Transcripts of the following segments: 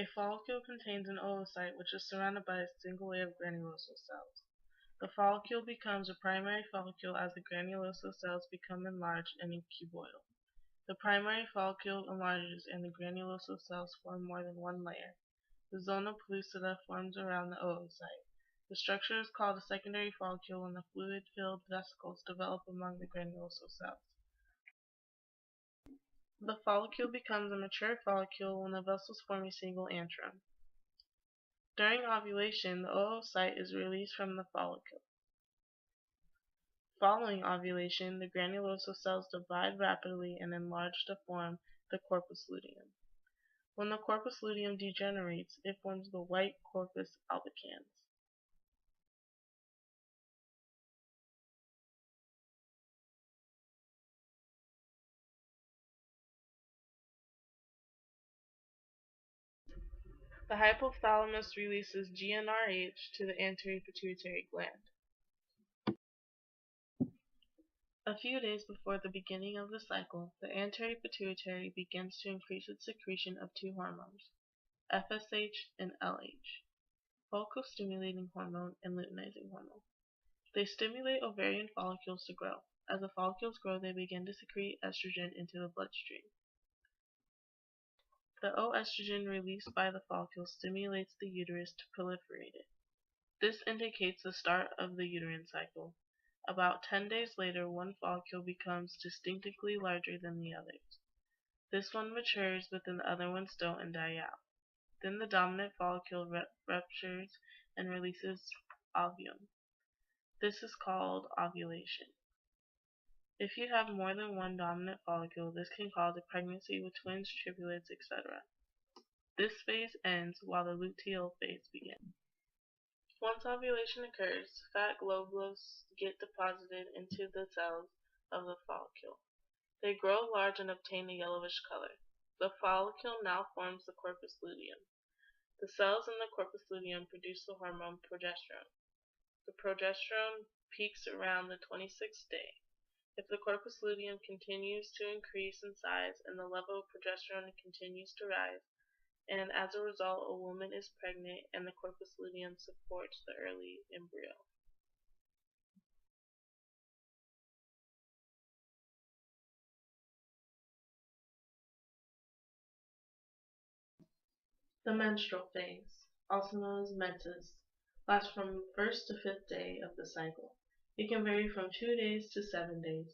A follicle contains an oocyte which is surrounded by a single layer of granulosal cells. The follicle becomes a primary follicle as the granulosal cells become enlarged and cuboidal. The primary follicle enlarges and the granulosal cells form more than one layer. The zona pellucida forms around the oocyte. The structure is called a secondary follicle when the fluid-filled vesicles develop among the granulosal cells. The follicle becomes a mature follicle when the vessels form a single antrum. During ovulation, the oocyte is released from the follicle. Following ovulation, the granulosal cells divide rapidly and enlarge to form the corpus luteum. When the corpus luteum degenerates, it forms the white corpus albicans. The hypothalamus releases GnRH to the anterior pituitary gland. A few days before the beginning of the cycle, the anterior pituitary begins to increase its secretion of two hormones, FSH and LH, follicle-stimulating hormone and luteinizing hormone. They stimulate ovarian follicles to grow. As the follicles grow, they begin to secrete estrogen into the bloodstream. The oestrogen released by the follicle stimulates the uterus to proliferate it. This indicates the start of the uterine cycle. About 10 days later, one follicle becomes distinctively larger than the others. This one matures, but then the other ones don't and die out. Then the dominant follicle ruptures and releases ovum. This is called ovulation. If you have more than one dominant follicle, this can cause a pregnancy with twins, triplets, etc. This phase ends while the luteal phase begins. Once ovulation occurs, fat globules get deposited into the cells of the follicle. They grow large and obtain a yellowish color. The follicle now forms the corpus luteum. The cells in the corpus luteum produce the hormone progesterone. The progesterone peaks around the 26th day. If the corpus luteum continues to increase in size and the level of progesterone continues to rise, and as a result a woman is pregnant and the corpus luteum supports the early embryo. The menstrual phase, also known as menses, lasts from 1st to 5th day of the cycle. It can vary from 2 days to 7 days.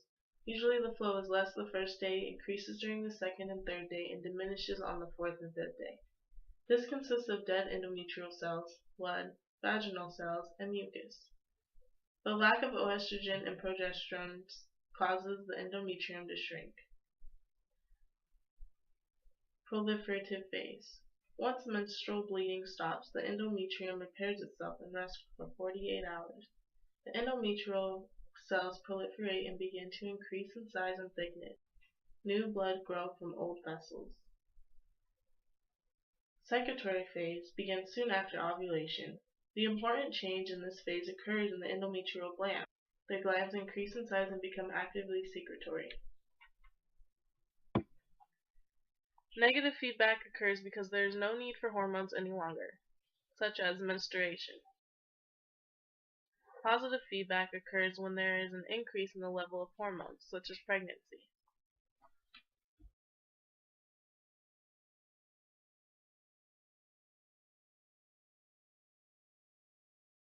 Usually the flow is less the first day, increases during the 2nd and 3rd day, and diminishes on the 4th and 5th day. This consists of dead endometrial cells, blood, vaginal cells, and mucus. The lack of oestrogen and progesterone causes the endometrium to shrink. Proliferative phase. Once menstrual bleeding stops, the endometrium repairs itself and rests for 48 hours. The endometrial cells proliferate and begin to increase in size and thickness. New blood grows from old vessels. Secretory phase begins soon after ovulation. The important change in this phase occurs in the endometrial gland. The glands increase in size and become actively secretory. Negative feedback occurs because there is no need for hormones any longer, such as menstruation. Positive feedback occurs when there is an increase in the level of hormones, such as pregnancy.